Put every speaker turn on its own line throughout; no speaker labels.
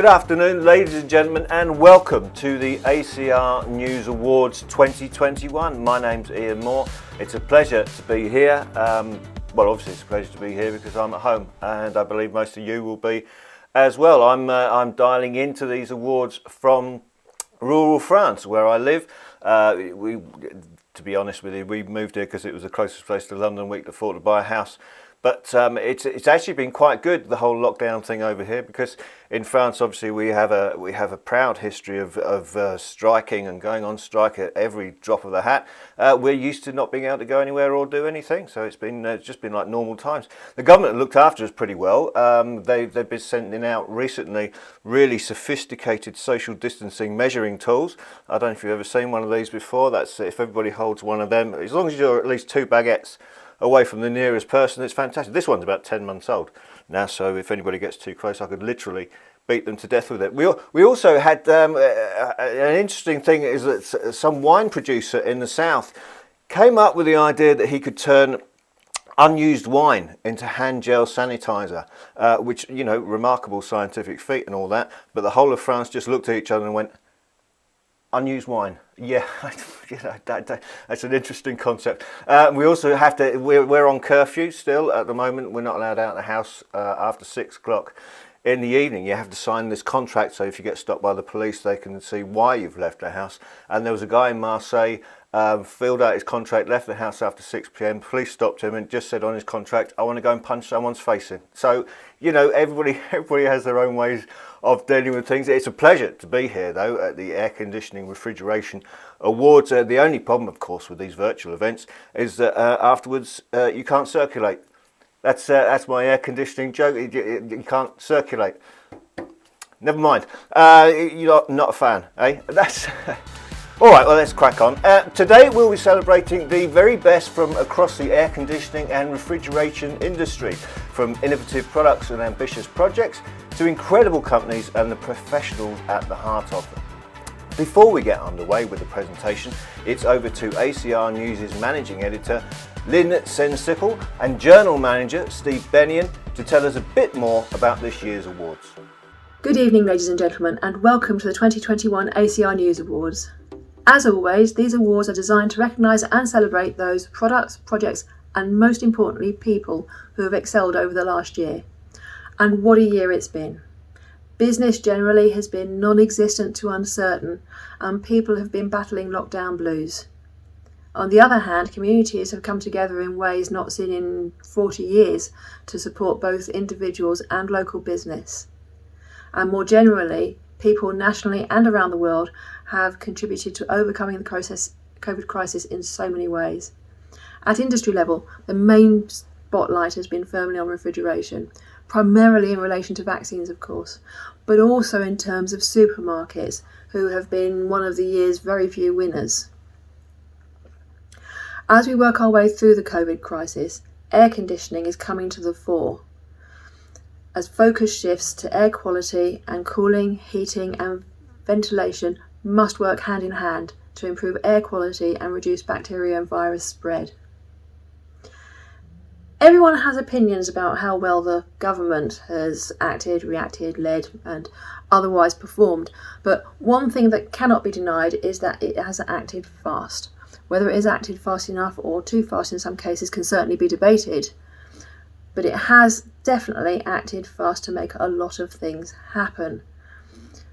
Good afternoon, ladies and gentlemen, and welcome to the ACR News Awards 2021. My name's Ian Moore. It's a pleasure to be here. Well, obviously it's a pleasure to be here because I'm at home, and I believe most of you will be as well. I'm dialing into these awards from rural France, where I live. To be honest with you, we moved here because it was the closest place to London. We could afford to buy a house. But it's actually been quite good, the whole lockdown thing over here, because in France, obviously, we have a proud history of striking and going on strike at every drop of the hat. We're used to not being able to go anywhere or do anything, so it's just been like normal times. The government looked after us pretty well. They've been sending out recently really sophisticated social distancing measuring tools. I don't know if you've ever seen one of these before. That's if everybody holds one of them, as long as you're at least 2 baguettes away from the nearest person, it's fantastic. This one's about 10 months old now, so if anybody gets too close, I could literally beat them to death with it. We also had an interesting thing is that some wine producer in the south came up with the idea that he could turn unused wine into hand gel sanitizer, which, you know, remarkable scientific feat and all that, but the whole of France just looked at each other and went, unused wine. Yeah, that's an interesting concept. We also have to, we're on curfew still at the moment. We're not allowed out of the house after 6 o'clock in the evening. You have to sign this contract, so if you get stopped by the police, they can see why you've left the house. And there was a guy in Marseille, filled out his contract, left the house after 6 p.m. Police stopped him and just said on his contract, I want to go and punch someone's face in. So, you know, everybody has their own ways of dealing with things. It's a pleasure to be here, though, at the Air Conditioning Refrigeration Awards. The only problem, of course, with these virtual events is that afterwards you can't circulate. That's my air conditioning joke. You can't circulate. Never mind. You're not a fan, eh? That's all right. Well, let's crack on. Today we'll be celebrating the very best from across the air conditioning and refrigeration industry, from innovative products and ambitious projects to incredible companies and the professionals at the heart of them. Before we get underway with the presentation, it's over to ACR News' managing editor Lynn Sensiple and journal manager Steve Bennion to tell us a bit more about this year's awards.
Good evening, ladies and gentlemen, and welcome to the 2021 ACR News Awards. As always, these awards are designed to recognise and celebrate those products, projects and most importantly people who have excelled over the last year. And what a year it's been. Business generally has been non-existent to uncertain, and people have been battling lockdown blues. On the other hand, communities have come together in ways not seen in 40 years to support both individuals and local business. And more generally, people nationally and around the world have contributed to overcoming the COVID crisis in so many ways. At industry level, the main spotlight has been firmly on refrigeration, primarily in relation to vaccines, of course, but also in terms of supermarkets, who have been one of the year's very few winners. As we work our way through the COVID crisis, air conditioning is coming to the fore, as focus shifts to air quality, and cooling, heating and ventilation must work hand in hand to improve air quality and reduce bacteria and virus spread. Everyone has opinions about how well the government has acted, reacted, led and otherwise performed, but one thing that cannot be denied is that it has acted fast. Whether it has acted fast enough or too fast in some cases can certainly be debated, but it has definitely acted fast to make a lot of things happen.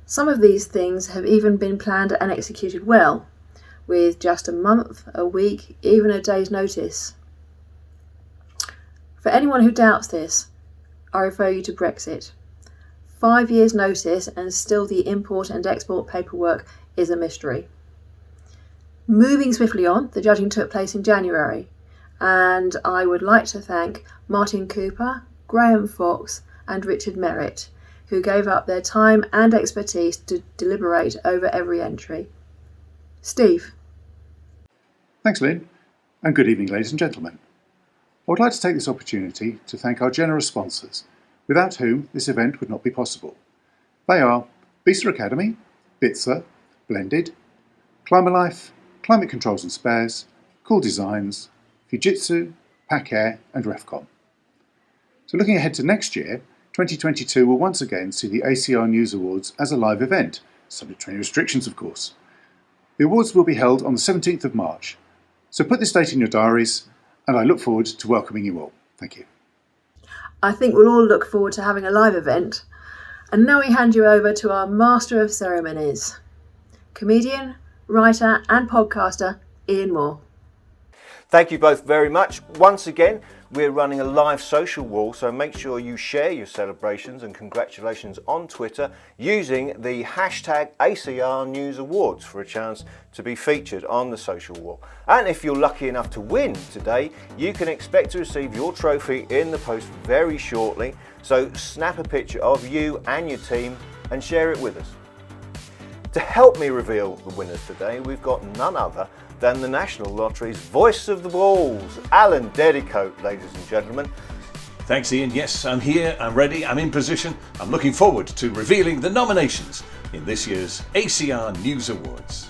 Some of these things have even been planned and executed well, with just a month, a week, even a day's notice. For anyone who doubts this, I refer you to Brexit. 5 years' notice and still the import and export paperwork is a mystery. Moving swiftly on, the judging took place in January, and I would like to thank Martin Cooper, Graham Fox and Richard Merritt, who gave up their time and expertise to deliberate over every entry. Steve.
Thanks, Lynn, and good evening, ladies and gentlemen. I would like to take this opportunity to thank our generous sponsors, without whom this event would not be possible. They are Bista Academy, Bitzer, Blended, Climalife, Climate Controls and Spares, Cool Designs, Fujitsu, Pack Air and Refcon. So looking ahead to next year, 2022 will once again see the ACR News Awards as a live event, subject to any restrictions of course. The awards will be held on the 17th of March, so put this date in your diaries and I look forward to welcoming you all. Thank you.
I think we'll all look forward to having a live event. And now we hand you over to our Master of Ceremonies, comedian, writer and podcaster Ian Moore.
Thank you both very much. Once again, we're running a live social wall, so make sure you share your celebrations and congratulations on Twitter using the hashtag ACR News Awards for a chance to be featured on the social wall. And if you're lucky enough to win today, you can expect to receive your trophy in the post very shortly. So snap a picture of you and your team and share it with us. To help me reveal the winners today, we've got none other than the National Lottery's voice of the balls, Alan Dedicoat, ladies and gentlemen.
Thanks, Ian. Yes, I'm here, I'm ready, I'm in position. I'm looking forward to revealing the nominations in this year's ACR News Awards.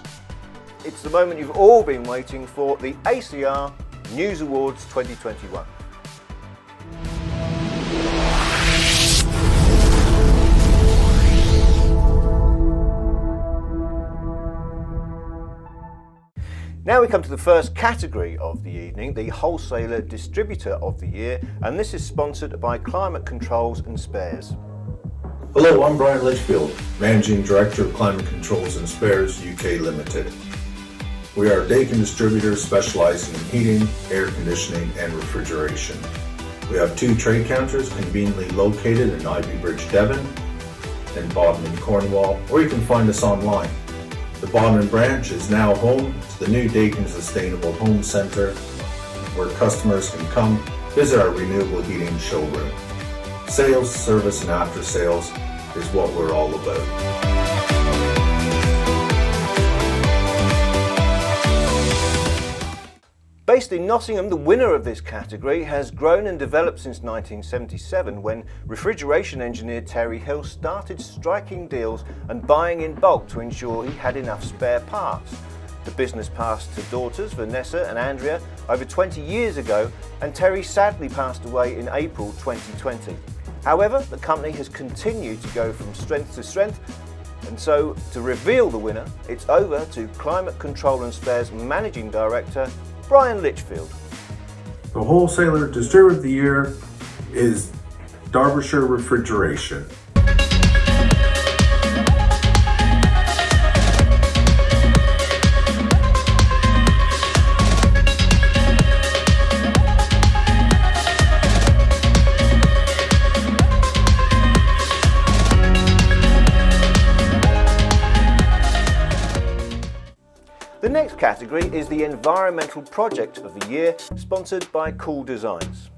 It's the moment you've all been waiting for, the ACR News Awards 2021. Now we come to the first category of the evening, the Wholesaler Distributor of the Year, and this is sponsored by Climate Controls and Spares.
Hello, I'm Brian Litchfield, Managing Director of Climate Controls and Spares UK Limited. We are a Daikin distributor specializing in heating, air conditioning and refrigeration. We have 2 trade counters conveniently located in Ivy Bridge, Devon and Bodmin, Cornwall, or you can find us online. The Bodmin branch is now home to the new Daikin Sustainable Home Centre, where customers can come visit our renewable heating showroom. Sales, service and after sales is what we're all about.
Based in Nottingham, the winner of this category has grown and developed since 1977 when refrigeration engineer Terry Hill started striking deals and buying in bulk to ensure he had enough spare parts. The business passed to daughters Vanessa and Andrea over 20 years ago, and Terry sadly passed away in April 2020. However, the company has continued to go from strength to strength, and so to reveal the winner, it's over to Climate Control and Spares Managing Director Brian Litchfield.
The Wholesaler Distributor of the Year is Derbyshire Refrigeration.
The next category is the Environmental Project of the Year, sponsored by Cool Designs.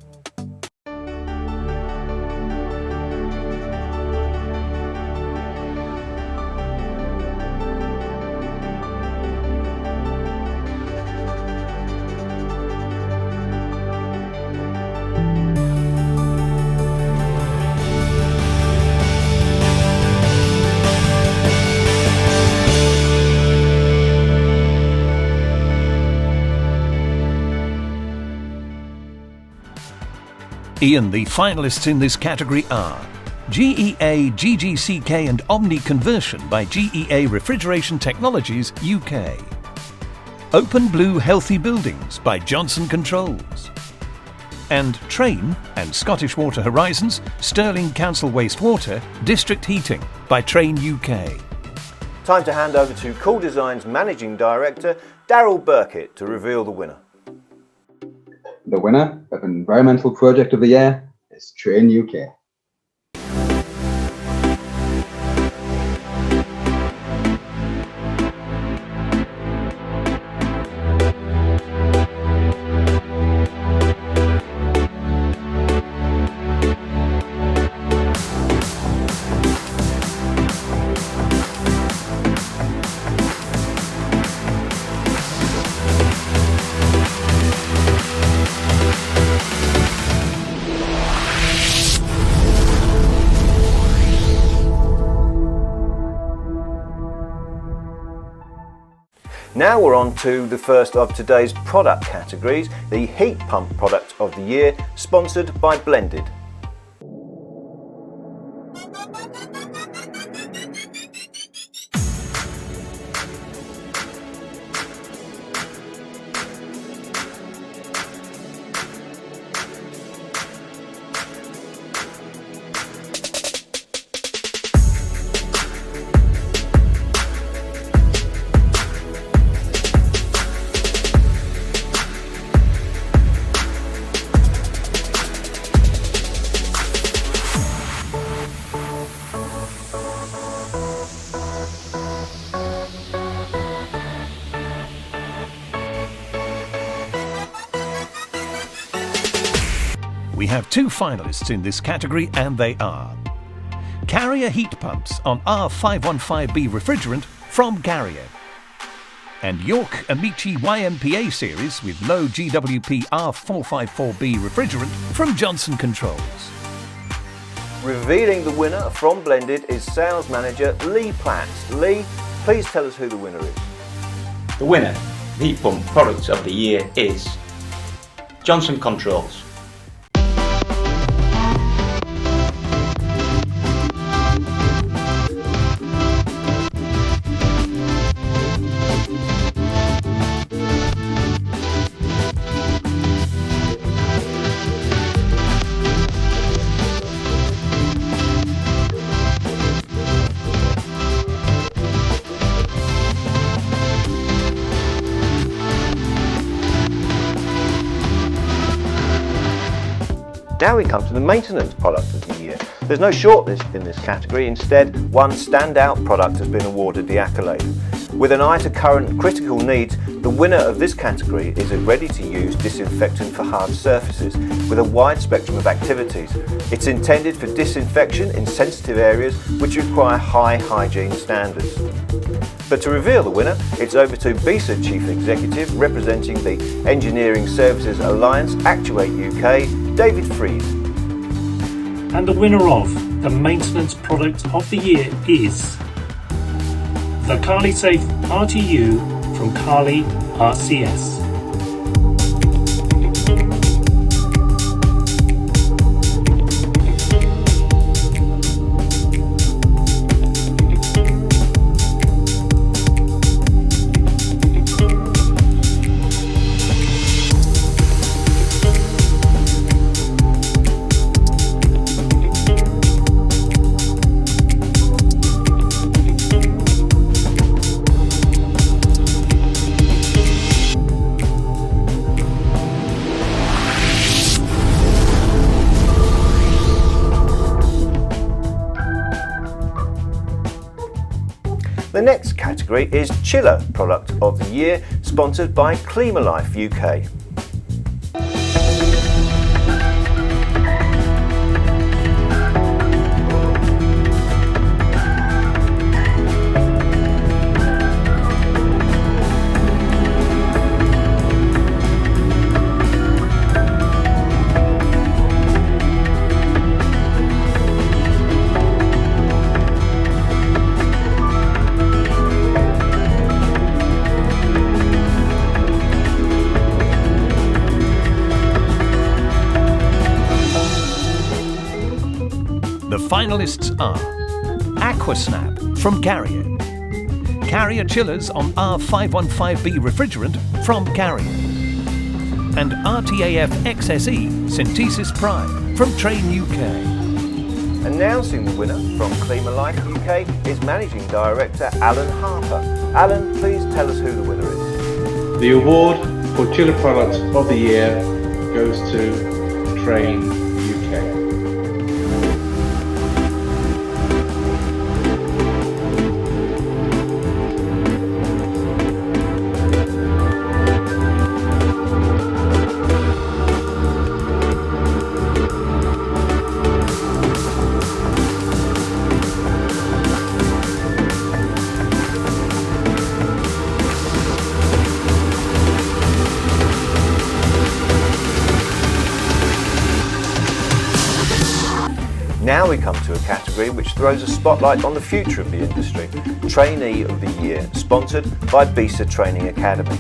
Ian, the finalists in this category are GEA, GGCK and Omni Conversion by GEA Refrigeration Technologies UK, Open Blue Healthy Buildings by Johnson Controls, and Train and Scottish Water Horizons Stirling Council Wastewater District Heating by Train UK.
Time to hand over to Cool Designs Managing Director Daryl Burkitt to reveal the winner.
The winner of Environmental Project of the Year is Train UK.
Now we're on to the first of today's product categories, the Heat Pump Product of the Year, sponsored by Blended.
we have two finalists in this category, and they are Carrier heat pumps on R515B refrigerant from Carrier, and York Amici YMPA series with low GWP R454B refrigerant from Johnson Controls.
Revealing the winner from Blended is Sales Manager Lee Platt. Lee, please tell us who the winner is.
The winner, Heat Pump Product of the Year, is Johnson Controls.
Now we come to the maintenance product of the year. There's no shortlist in this category. Instead, one standout product has been awarded the accolade. With an eye to current critical needs, the winner of this category is a ready-to-use disinfectant for hard surfaces with a wide spectrum of activities. It's intended for disinfection in sensitive areas which require high hygiene standards. But to reveal the winner, it's over to BISA Chief Executive representing the Engineering Services Alliance Actuate UK, David Freed.
And the winner of the Maintenance Product of the Year is the Carly Safe RTU from Carly RCS.
The next category is Chiller Product of the Year, sponsored by Climalife UK.
The finalists are Aquasnap from Carrier, Carrier chillers on R515B refrigerant from Carrier, and RTAF XSE Synthesis Prime from Train UK.
Announcing the winner from Climalife UK is Managing Director Alan Harper. Alan, please tell us who the winner is.
The award for Chiller Product of the Year goes to Train UK.
Now we come to a category which throws a spotlight on the future of the industry, Trainee of the Year, sponsored by BISA Training Academy.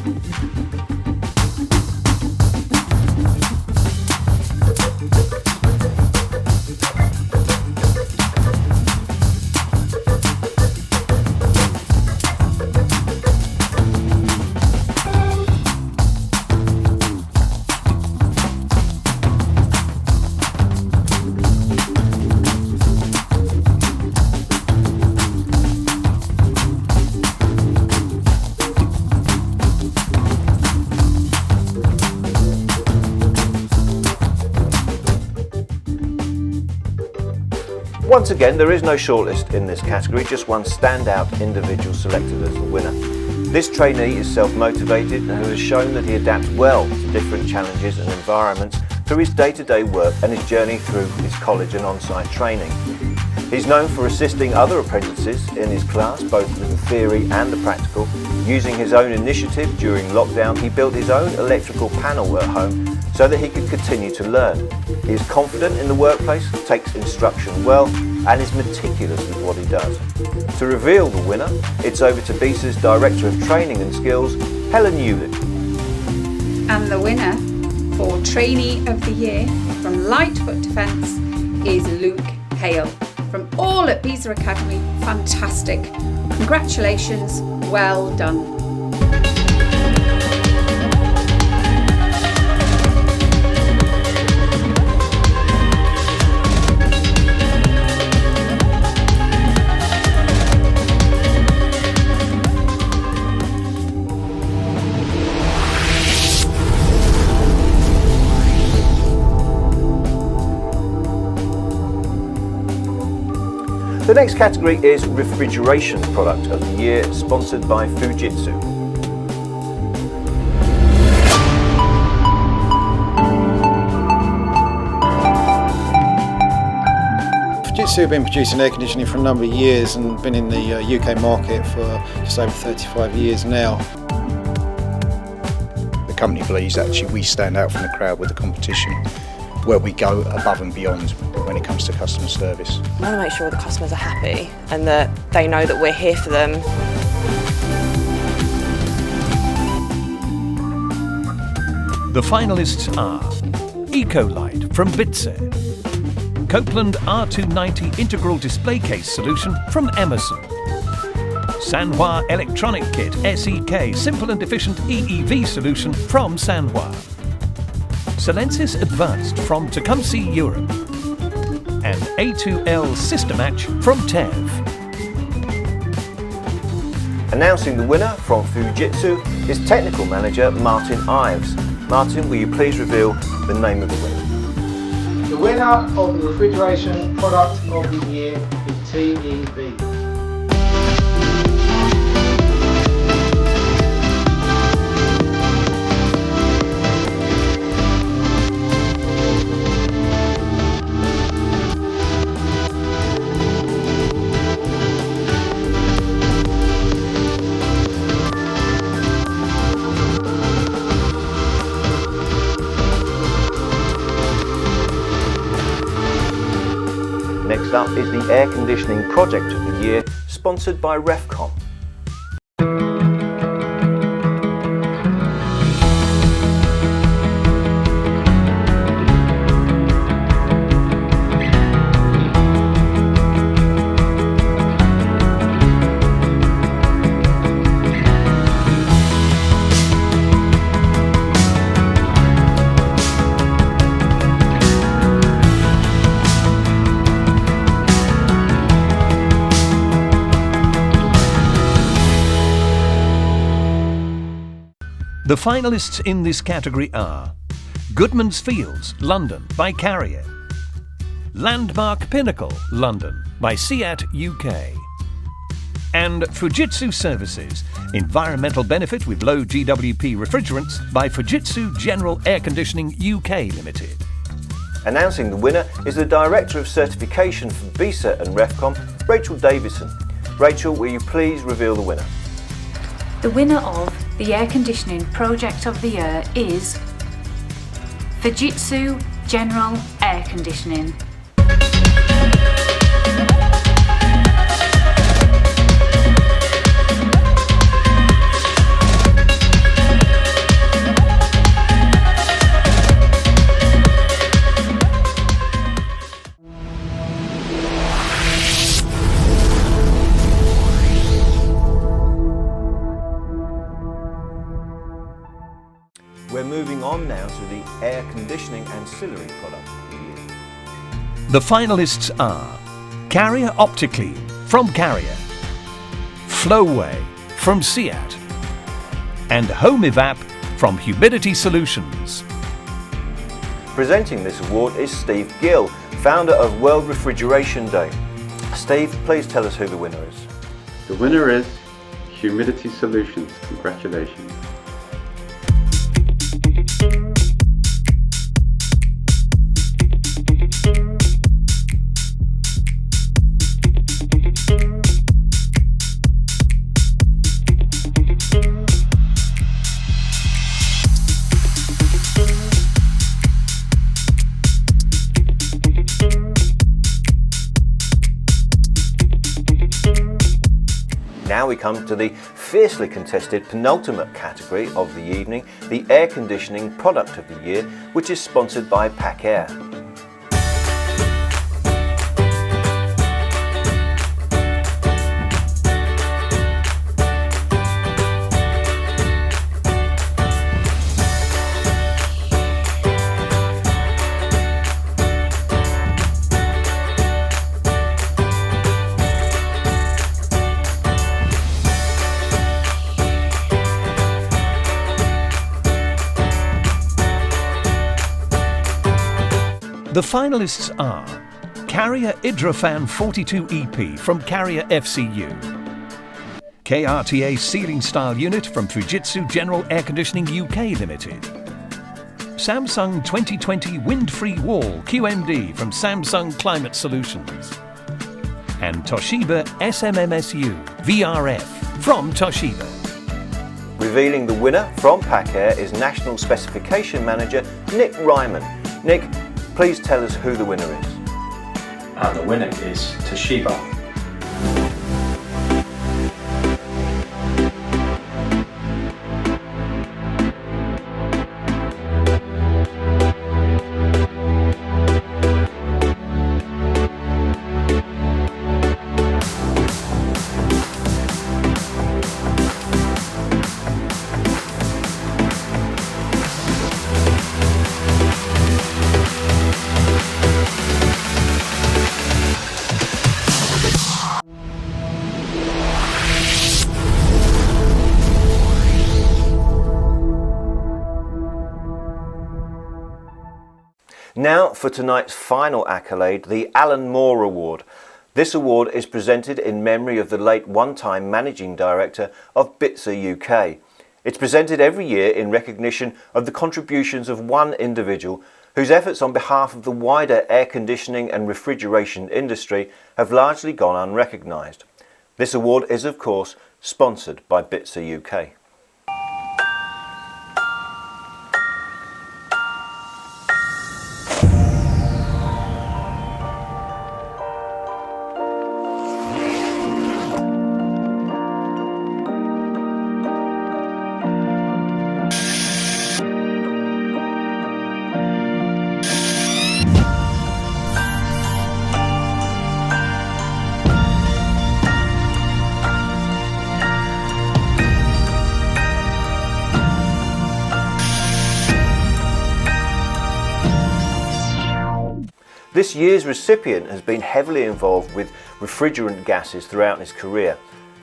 Once again, there is no shortlist in this category, just one standout individual selected as the winner. This trainee is self-motivated and has shown that he adapts well to different challenges and environments through his day-to-day work and his journey through his college and on-site training. He's known for assisting other apprentices in his class, both with the theory and the practical. Using his own initiative during lockdown, he built his own electrical panel at home so that he could continue to learn. He is confident in the workplace, takes instruction well, and is meticulous with what he does. To reveal the winner, it's over to BISA's Director of Training and Skills, Helen Hewlett.
And the winner for Trainee of the Year from Lightfoot Defence is Luke Hale. From all at BISA Academy, fantastic. Congratulations, well done.
The next category is Refrigeration Product of the Year, sponsored by Fujitsu.
Fujitsu have been producing air conditioning for a number of years and been in the UK market for just over 35 years now.
The company believes actually we stand out from the crowd with the competition, where we go above and beyond when it comes to customer service.
I want to make sure the customers are happy and that they know that we're here for them.
The finalists are Ecolite from Bitse, Copeland R290 Integral Display Case Solution from Emerson, Sanhua Electronic Kit SEK Simple and Efficient EEV Solution from Sanhua, Silensis Advanced from Tecumseh Europe, and A2L Systematch from TEV.
Announcing the winner from Fujitsu is Technical Manager Martin Ives. Martin, will you please reveal the name of the winner?
The winner of the Refrigeration Product of the Year is TEV.
Next up is the Air Conditioning Project of the Year, sponsored by Refcom.
The finalists in this category are Goodman's Fields, London by Carrier, Landmark Pinnacle, London by SEAT UK, and Fujitsu Services, Environmental Benefit with Low GWP Refrigerants by Fujitsu General Air Conditioning UK Limited.
Announcing the winner is the Director of Certification for BISA and Refcom, Rachel Davison. Rachel, will you please reveal the winner?
The winner of the Air Conditioning Project of the Year is Fujitsu General Air Conditioning.
We're moving on now to the Air Conditioning Ancillary Product of the Year.
The finalists are Carrier OptiClean from Carrier, Flowway from SEAT, and HomeEvap from Humidity Solutions.
Presenting this award is Steve Gill, founder of World Refrigeration Day. Steve, please tell us who the winner is.
The winner is Humidity Solutions. Congratulations.
we come to the fiercely contested penultimate category of the evening, the Air Conditioning Product of the Year, which is sponsored by ACR.
The finalists are Carrier Hydrafan 42 EP from Carrier FCU, KRTA Ceiling Style Unit from Fujitsu General Air Conditioning UK Limited, Samsung 2020 Wind-Free Wall QMD from Samsung Climate Solutions, and Toshiba SMMSU VRF from Toshiba.
Revealing the winner from ACR is National Specification Manager Nick Ryman. Nick, please tell us who the winner is.
And the winner is Toshiba.
Now for tonight's final accolade, the Alan Moore Award. This award is presented in memory of the late one-time Managing Director of Bitzer UK. It's presented every year in recognition of the contributions of one individual whose efforts on behalf of the wider air conditioning and refrigeration industry have largely gone unrecognised. This award is, of course, sponsored by Bitzer UK. This year's recipient has been heavily involved with refrigerant gases throughout his career.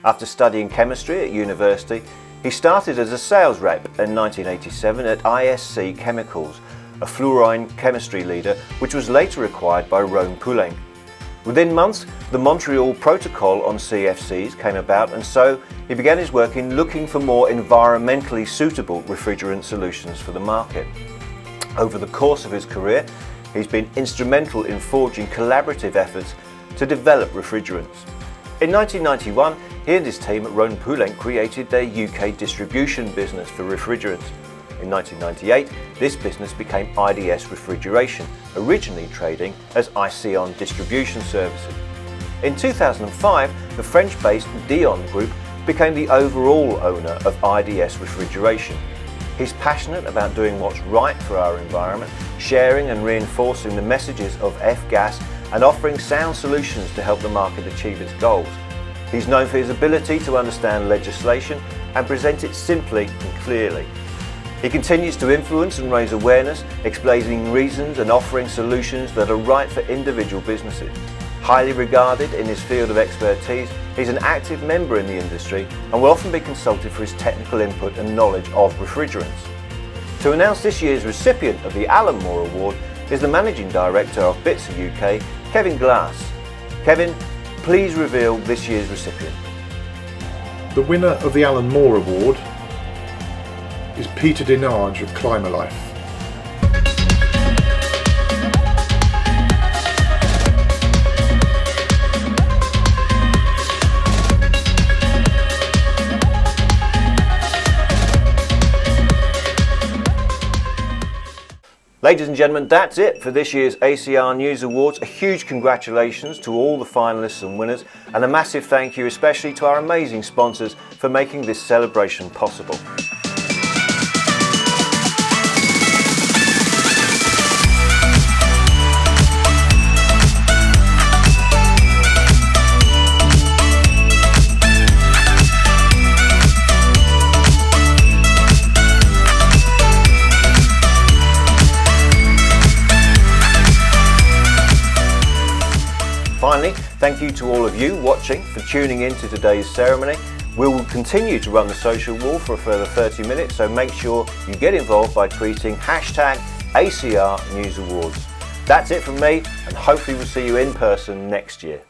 After studying chemistry at university, he started as a sales rep in 1987 at ISC Chemicals, a fluorine chemistry leader which was later acquired by Rhone Poulenc. Within months, the Montreal Protocol on CFCs came about, and so he began his work in looking for more environmentally suitable refrigerant solutions for the market. Over the course of his career, he's been instrumental in forging collaborative efforts to develop refrigerants. In 1991, he and his team at Rhone Poulenc created their UK distribution business for refrigerants. In 1998, this business became IDS Refrigeration, originally trading as ICON Distribution Services. In 2005, the French-based Dion Group became the overall owner of IDS Refrigeration. He's passionate about doing what's right for our environment, sharing and reinforcing the messages of F-gas and offering sound solutions to help the market achieve its goals. He's known for his ability to understand legislation and present it simply and clearly. He continues to influence and raise awareness, explaining reasons and offering solutions that are right for individual businesses. Highly regarded in his field of expertise, he's an active member in the industry and will often be consulted for his technical input and knowledge of refrigerants. To announce this year's recipient of the Alan Moore Award is the Managing Director of Bitzer UK, Kevin Glass. Kevin, please reveal this year's recipient.
The winner of the Alan Moore Award is Peter Dinage of Climalife.
Ladies and gentlemen, that's it for this year's ACR News Awards. A huge congratulations to all the finalists and winners, and a massive thank you especially to our amazing sponsors for making this celebration possible. Finally, thank you to all of you watching for tuning in to today's ceremony. We will continue to run the social wall for a further 30 minutes, so make sure you get involved by tweeting #ACR News Awards. That's it from me, and hopefully we'll see you in person next year.